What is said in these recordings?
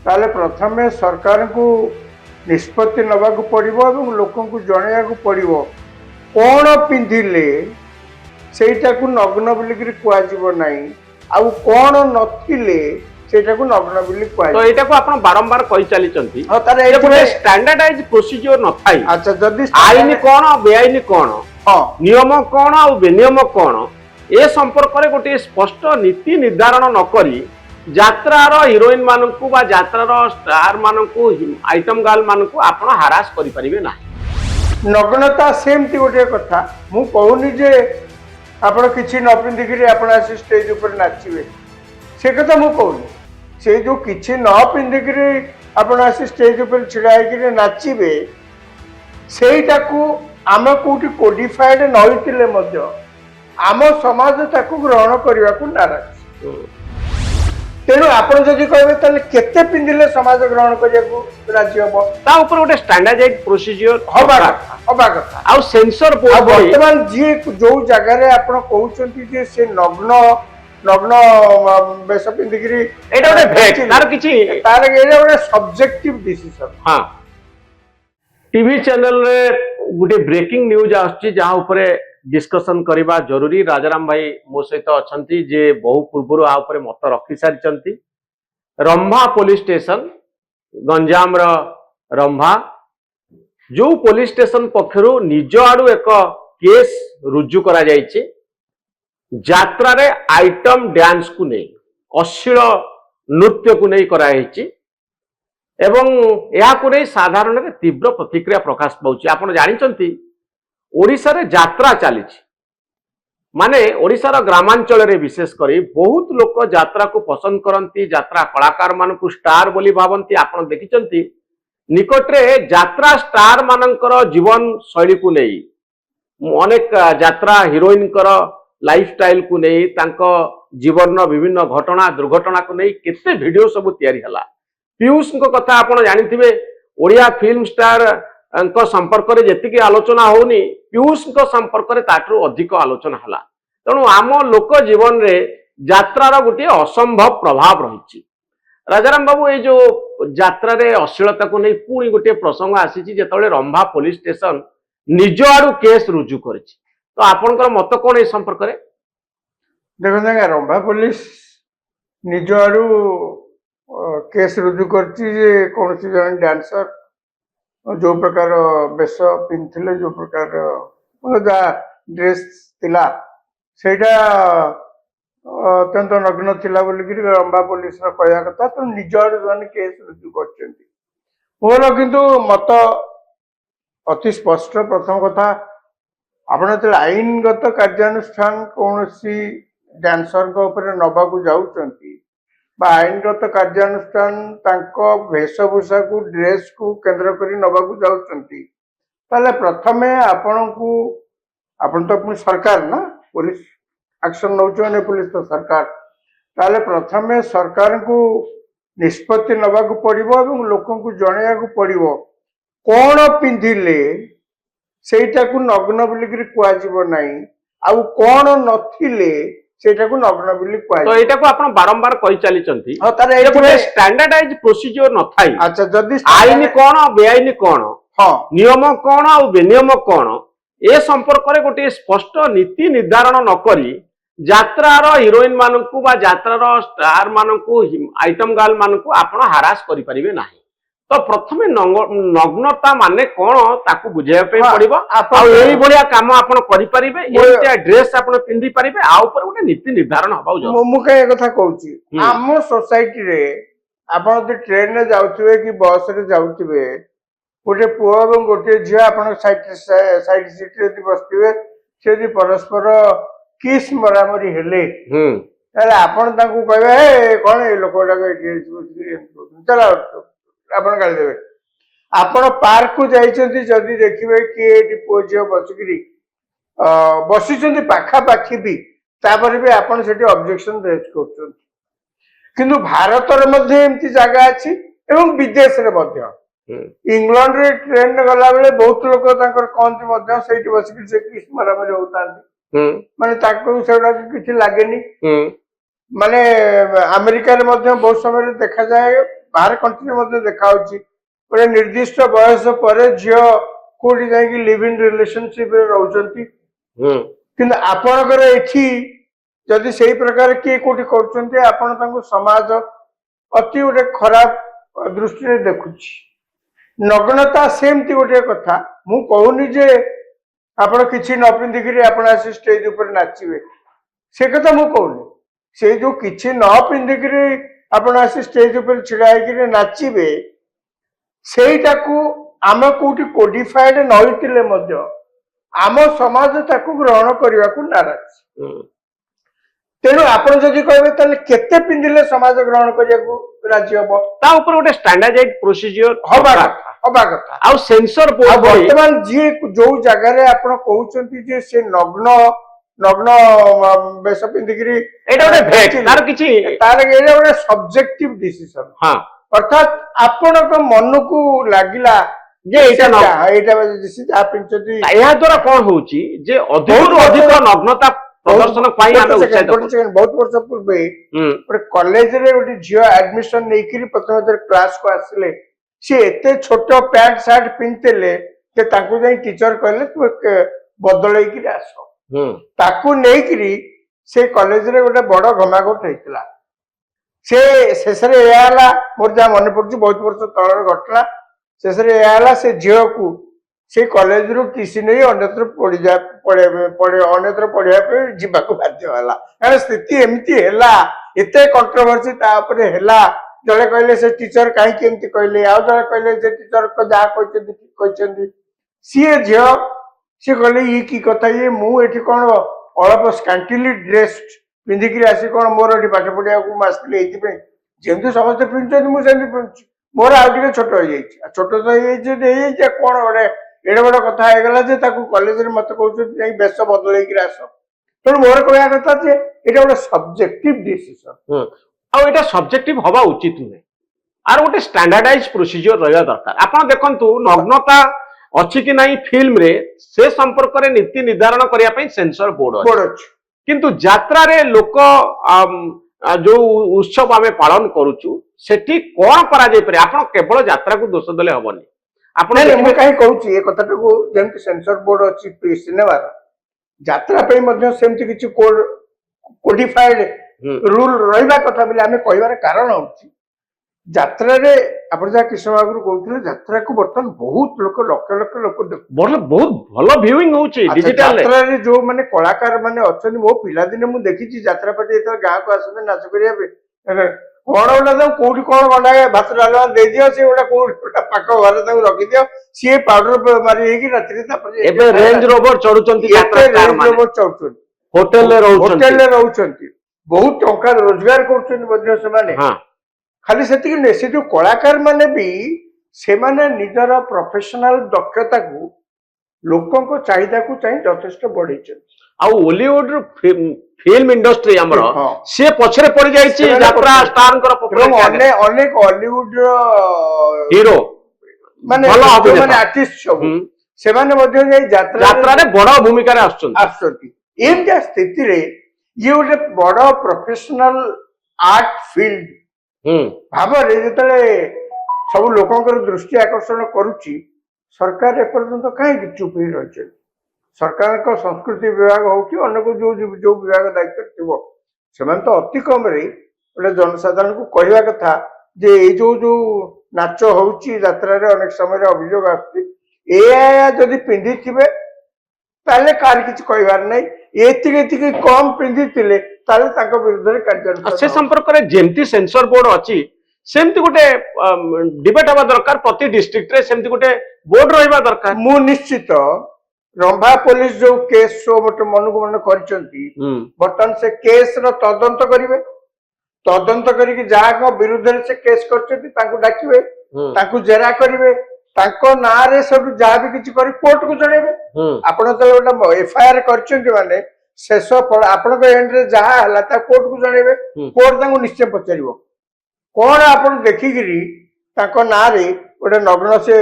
ताले प्रथमे सरकार को निष्पत्ति नवाक पड़ो और लोक जनवाक पड़ो कौन पिंधिले सेटा को नग्न बोलिक कह ना आउ कौन नथिले सेटा को नग्न बोली कह तो एटा को आपण बारंबार कहि चली चंती हां तारे एटा गोटे स्टैंडर्डाइज प्रोसीजर न थाई। अच्छा जदी आईन कोन बेआईन कोन हां नियम कोन आ बेनियम कोन ए संपर्क रे गोटे स्पष्ट नीति निर्धारण न करी यात्रार हिरोइन मानकू बा यात्रार स्टार मानकू आइटम गर्ल मानकू आपण हरास करि परिबे ना। नग्नता सेमती गोटे कथा मु कहूनी जे आपण किछि न पिंधिकरी आपण आसी स्टेज ऊपर नाचिबे से कथा मु कहूनी से जो किछि न पिंधिकरी आपण आसी स्टेज ऊपर छिड़ा हेकरी नाचिबे सेटा को आम कोठी कोडिफाइड नहितिले मध्य आम समाज ताकू ग्रहण करबा को नाराज तेणु आपण जदि कहबे ताले केते पिंधिले समाज ग्रहण करिया को राज्य हो ता ऊपर गोटे स्टैंडर्डाइज प्रोसीजर हबा कथा आ सेंसर बोर्ड वर्तमान जी जो जगह रे आपण कहउचंती जे से नग्न नग्न बेस पिंधिकरी एटा गोटे भेट तार किछि तार एटा गोटे सब्जेक्टिव डिसीजन। हां टीवी चैनल रे गोटे ब्रेकिंग न्यूज आछि जहा ऊपर डिस्कशन करबा जरूरी। राजाराम भाई मो सहित अछंती जे बहु पूर्व आ ऊपर मत रखि सारिचंती। रंभा पुलिस स्टेशन गंजाम रो रंभा जो पुलिस स्टेशन पक्षरु निज आडू एक केस रुजु करा जायछि यात्रा रे आइटम डांस को नहीं अश्लील नृत्य को नहीं करा जायछि एवं या को नहीं साधारण रे तीव्र प्रतिक्रिया प्रकाश पाउछि। आपण जानिचंती ओडिसा रे यात्रा चली माने ओडिसा रो ग्रामांचल रे विशेष करी बहुत लोक यात्रा को पसंद करंती यात्रा कलाकार मान को स्टार बोली भावंती। आपण देखिचंती निकट रे यात्रा स्टार मानकर जीवन शैली को नहीं अनेक यात्रा हिरोइन कर लाइफस्टाइल को नहीं तांको जीवन विभिन्न घटना दुर्घटना को नहीं केते वीडियो सब तैयारी हला। पीयूष को कथा आपण जानिथिबे ओडिया फिल्म स्टार अंक संपर्क रे जेतिकी आलोचना होनी पीयूष को संपर्क रे ताठू अधिक आलोचना हला। तेणु आम लोक जीवन रे यात्रार गोटे असंभव प्रभाव रही। राजाराम बाबू ये जो यात्रा रे अश्लीलता को नहीं पुणी गोटे प्रसंग आसी जेतबेले रंभा पुलिस स्टेशन निज आडू केस रुजु करिछि तो आपनकर मत कोन ए संपर्क रे? देखो रंभा पुलिस निज आडू केस रुजु करछि जे कोनसी जन डांसर जो प्रकार बेश पिंधिले जो प्रकार ड्रेस थिला सेटा अत्यंत नग्न थिला बोलिक रंभा पुलिस कहया कथा तो निज आडू जन केस रुजु करछन्ती। मोर किंतु मत अति स्पष्ट। प्रथम कथा आपण जो आईनगत कार्यानुष्ठान कौन डांसर नवा जाऊँगी आईनगत कार्यानुष्ठान वेशभूषा को ड्रेस को केंद्र कर नवा जाऊँगी प्रथमे आपण को आपण तो पुणी सरकार ना पुलिस एक्शन नौ पुलिस तो सरकार ताले प्रथमे सरकार को निष्पत्ति नवाक पड़ो और लोक जनवाक पड़ो कौन पिंधिले सेटा को नग्न बोलिक कह ना आउ कौन नथिले सेटा को नग्न बोली कह तो एटा को आपण बारंबार कहि चली चंती हां तारे एटा गोटे स्टैंडर्डाइज प्रोसीजर न थाई। अच्छा जदी आईन कोन बेआईन कोन हां नियम कोन आ बेनियम कोन ए संपर्क रे गोटे स्पष्ट नीति निर्धारण न करी यात्रार हिरोइन मानकू बा यात्रार स्टार मानकू आइटम गर्ल मानकू आपण हरास करि परिबे नाही। तो प्रथमे नग्नता माने कोन ताकू बुझाय पे पड़िबो आ एई बलिया काम आपण करि परिबे एतिया ड्रेस आपण पिंदी परिबे आ ऊपर गोटे नीति निर्धारण हबाउ जो मु कहे कथा कहूची आम सोसाइटी रे आपण जे ट्रेन रे जाउथिबे कि बस रे जाउथिबे गोटे पुआ और गोटे झिया आपण साइड सीट रे बसथिबे से जे परस्पर किस मरामरी हेले ताले आपण ताकू कहबे ए कोन ए लोकटा के चला आपण गाली देबे। आपण पार्क को जाइछन्ती जदी देखिबे कि एटी पुओ झियो बसिकरी बसिछन्ती पाखा पाखी भी तापर भी आपण सेठी ऑब्जेक्शन रेज करछन्ती किंतु भारत रे मध्ये एम्ति जगह अछि एवं विदेश रे मध्ये इंग्लैंड रे ट्रेन गला बेले बहुत लोक तांकर कोंती मध्ये सेठी बसिकरी से किस मरामरी होतांती माने ताको सेडा किछि लागेनी माने अमेरिका रे मध्ये बहुत समय देखा जाए बाहर कंट्री देखा गोटे निर्दिष्ट बयस पर झील कोठी जाकि लिव इन रिलेशनशिप रोचंती किंतु आपणकर एठी जदि से प्रकार किए कोठी करछन्ते आपण तांको समाज अति गोटे खराब दृष्टि देखुची नग्नता सेमती गोटे कथा मु कहूनी जे आपण किछि न पिंधिकरी आपण आसी स्टेज ऊपर नाचिबे से कथा मु कहूनी से जो किछि न पिंधिकरी आपण आसी स्टेज ऊपर छिड़ा हेकरी नाचिबे सेटाकू आम कोठी कोडिफाइड नहितिले मध्य आम समाज ताकू ग्रहण करने को नाराज तेणु आपण जदि कहबे ताले केते पिंधिले समाज ग्रहण करने को राजी हबो ता ऊपर गोटे स्टैंडर्डाइज्ड प्रोसीजर हबा कथा आउ सेंसर बोर्ड वर्तमान जी जो जगह रे आपण कहउचंती जे से नग्न नग्न बेस पिंधिकरी एटा गोटे भेट तार किछि तार एटा गोटे सब्जेक्टिव डिसीजन हां अर्थात आपण को मन को लागिला जे एटा जैसे जा पिंचती या द्वारा कोन होउची जे अधिक अधिक नग्नता प्रदर्शन पाई आमे उत्साहित बहुत वर्ष पूर्वे गोटे कॉलेज रे गोटे झियो एडमिशन नेकरी प्रथम क्लास को आसिले सी एते छोट पैंट शर्ट पिंधले के ताकू जाई टीचर कहले तू बदलै कि आस ताकू नेकरी से कॉलेज रे गोटे बड़ घमाघट हेतला से शेषरे एला मोर जा मन पड़छ बहुत वर्ष तळर घटला शेषरे एला से झियो को से कॉलेज रु टीसी नहीं अन्यत्र पड़ी जा पड़े अन्यत्र पढ़िया पे जीवा को बाध्य होला कारण स्थिति एमती हैला एते कंट्रोवर्सी ता ऊपर हैला जले कहले से टीचर काहे केमती कहले आ जले कहले जे टीचर को जा कहते ठीक कहचंदी सीए झियो से कहले ई की कथा ये मु एठी कोन अलप स्कैंटिली ड्रेस्ड पिंधिकरी आसी कोन मोर एठी पाठ पढ़िया को मासले एथि पे जेमती समस्त पिंचंदी मु सेमती पिंच मोर आ टिके छोट हो जाई छोट तो ये जे कोन ओरे एडे बड़ कथा हेगला जे ताकू कॉलेज रे मत कहउछ जे बेस बदलै कि आस तेणु मोर कहया कथा जे एटा गोटे सब्जेक्टिव डिसीजन आ एटा सब्जेक्टिव हवा उचित नै आर गोटे स्टैंडर्डाइज प्रोसीजर रहया दरकार आपण देखंतु नग्नता अछि कि नाही फिल्म रे से संपर्क रे नीति निर्धारण करिया पई सेंसर बोर्ड अछि किंतु यात्रा रे लोक जो उत्सव आमे पालन करूछु सेठी कोन करा जाय परे आपण केवल यात्रा को दोष देले हबनी आपण मु काहे कहूची ए कथाटा को जेमति सेंसर बोर्ड अछि सिनेमा यात्रा पे मध्य सेमति किछि कोडिफाइड रूल रहिबा कथा बिले आमे कहबार कारण होछि यात्रा रे आपण जा कृष्ण बाबू कहउथिले यात्रा को बर्तन बहुत लोक लक्ष लोक बहुत भलो व्यूइंग होछि डिजिटल यात्रा रे जो माने कलाकार माने अछन मो पिला दिने मु देखिछि यात्रा पाटी एत गां को आसते नाच करिया पे कोण ओला कोठी कोण गंडा भात डालवा दे दियो से ओला कोठा पाक घर ताऊ रखि दियो सी पाउडर मारी हेकी रात्रि तापर एबे रेंज रोवर चढुचंती यात्रा रेंज रोवर चढुचंती होटल रे रहउचंती बहुत टंका रोजगार करछन मध्य से माने हां खाली सेति कि से जो कलाकार माने भी से माने निजर प्रोफेशनल दक्षता को लोकों को चाहिदा को चाहिँ यथेष्ट बढ़ैछन आ हॉलीवुड फिल्म इंडस्ट्री हमर से पछरे पड़ जाई छी यात्रा स्टार कर पकड़े अनेक हॉलीवुड हीरो माने माने आर्टिस्ट सब से माने मध्ये यात्रा रे बड़ भूमिका रे आछन एमता स्थिति रे ये गोटे बड़ प्रोफेशनल आर्ट फील्ड भाव जिते सब लोकंर दृष्टि आकर्षण करुच्ची सरकार एपर्यंत कहीं चुप ही रही सरकार का संस्कृति विभाग हो कि अन्य को जो जो विभाग दायित्व थी से तो अति कम रे गोटे जनसाधारण को कहवा कथा जे ये जो जो नाच होची यात्रा रे अनेक समय अभियोग आदि पिंधि थे ताले कार किछि कहबार नै एतिके कम पिंधि थिले ताले ताको विरुद्ध रे कार्यानुष्ठान से संपर्क रे जेमती सेंसर बोर्ड अछि सेमती गोटे डिबेट हवा दरकार प्रति डिस्ट्रिक्ट रे सेमती गोटे बोर्ड रहिबा दरकार मु निश्चित रंभा पुलिस जो केस सो मत मन को मन करचंती बर्तन से केस रो तदंत करिवे तदंत करिके जाको विरुद्ध रे से केस करचंती ताको डाकिवे ताको जेरा करिवे ताको ना रे सब जहाँ भी किछि करी कोर्ट को जणेबे आपण तो गोटा एफआईआर करचंती माने शेष फल आपण को एंड रे जहाँ हला ता कोर्ट को जणेबे कोर्ट ताको निश्चय पचारिबो कोन आपण देखिगिरी ताको ना रे गोटे नग्न से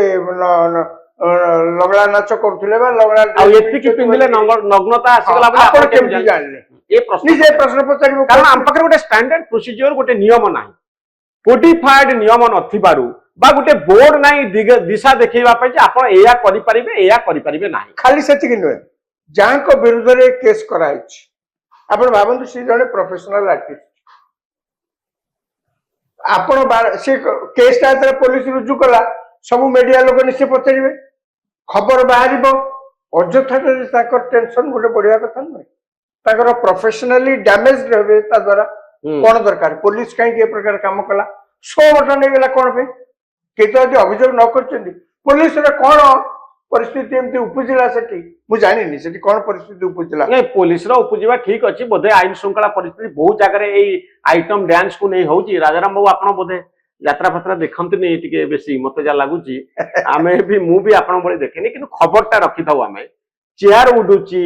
लगड़ा नाच करथुले बा लगड़ा आ एति कि पिंदिले नग्नता आसीगला बा आपण केमि जानले ए प्रश्न निजे प्रश्न पचारिबो कारण हम पकरे गोटे स्टैंडर्ड प्रोसीजर गोटे नियम नाही कोडिफाइड नियम नथिबारु बा गोटे बोर्ड नाही दिशा देखैबा पे जे आपण एया करि परिबे नाही। खाली सेतिक नुहे जांको विरुद्ध रे केस कराइछ आपण भाबंतु से जने प्रोफेशनल आर्टिस्ट आपण से केस ता पुलिस रुजु कला सब मीडिया लोक निश्चय पचारे खबर बाहर अଯଥା टेंशन गोटे बढ़िया कथा नुहे प्रोफेशनली डैमेज रहे द्वारा कौन दरकार पुलिस कहीं प्रकार काम कला 100 घटना नहीं गला कौन पे केतो अभियोग न कर पुलिस रे कौन परिस्थिति एमती उपजिला सेठी मु जानिनी सेठी कौन परिस्थिति उपजिला नहीं पुलिस रो उपजिबा ठीक अछि बोधे आईन श्रृंखला परिस्थिति बहुत जगह रे एई आइटम डांस को नहीं होउची राजाराम बाबू आपण बोधे यात्रा फात्रा देखंती नहीं टिके बेसी मते जा लागुची आमे भी मु भी आपण बळे देखेनी किंतु खबरटा रखि थाउ आमे चेयर उडुची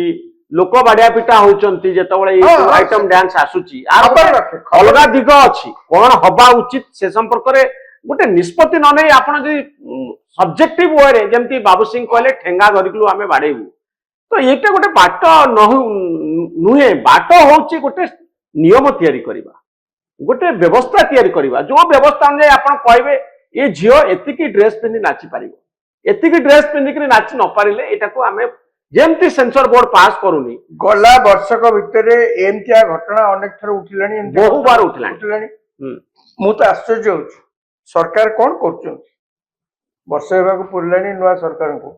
लोक बाडिया पिटा होचंती जेतबळे एई आइटम डांस आसुची खबर रखे अलगा दिग अछि कोन हबा उचित से संपर्क रे गोटे निष्पत्ति न नै आपण जे सब्जेक्टिव वे रे जेमती बाबू सिंह कहले ठेंगा धरिकलु आमे बाडेबु तो एटा गोटे बाट नुहे बाट होउची गोटे नियम तयारी करिबा गोटे व्यवस्था तयारी करिबा जो व्यवस्था अनुसार आपण कहबे ए झियो एतिकी ड्रेस पिन्नी नाची पारिबो एतिकी ड्रेस पिन्नी कि नाची न पारिले एटा को आमे जेमती सेंसर बोर्ड पास करूनी गला वर्षक भितरे एमतिया घटना अनेक थर उठिलानी बहु बार उठिलानी मु तो आश्चर्य होउची सरकार कौन कर वर्ष होगा पूर्लानी नुआ सरकार को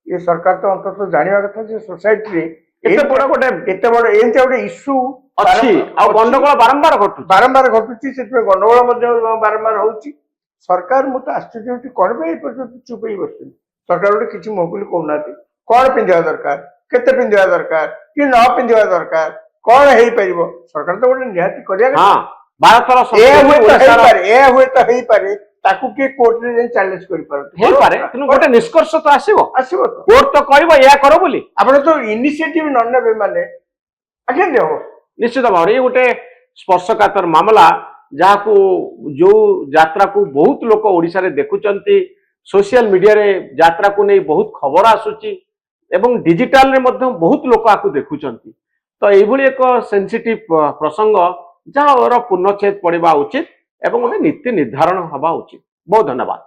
ये सरकार तो अंत जाना कथा जे सोसाइटी एते बड़ गोटे एते बड़ एमती गोटे इश्यू अछि आ गंडगोल बारंबार घटुची से गंडगोल बारंबार होउची सरकार मु तो आश्चर्य होउची कोन पे चुप ही बस सरकार गोटे किछि मोबिल कहउनाती कौन पिंधिया दरकार केते पिंधिया दरकार कि न पिंधिया दरकार कौन हेई परिबो सरकार तो गोटे निहाती करिया हां भारतर ए हुए तो हेई पारे ताकू के कोर्ट रे जे चैलेंज करि पारत हेई पारे किनु गोटे निष्कर्ष तो आसीबो तो कोर्ट तो कहबो या करो बोली आपण तो इनिशिएटिव न नेबे माने आगे देहो निश्चित भाव ये गोटे स्पर्शकातर मामला जहाँ को जो यात्रा को बहुत लोग ओडिशा रे देखुचंती सोशल मीडिया रे यात्रा को नहीं बहुत खबर आसुची एवं डिजिटल रे मध्य बहुत लोक आकु देखुचंती तो एभली एक सेंसिटिव प्रसंग जहाँ पुनच्छेद पड़वा उचित एवं गोटे नीति निर्धारण हवा उचित। बहुत धन्यवाद।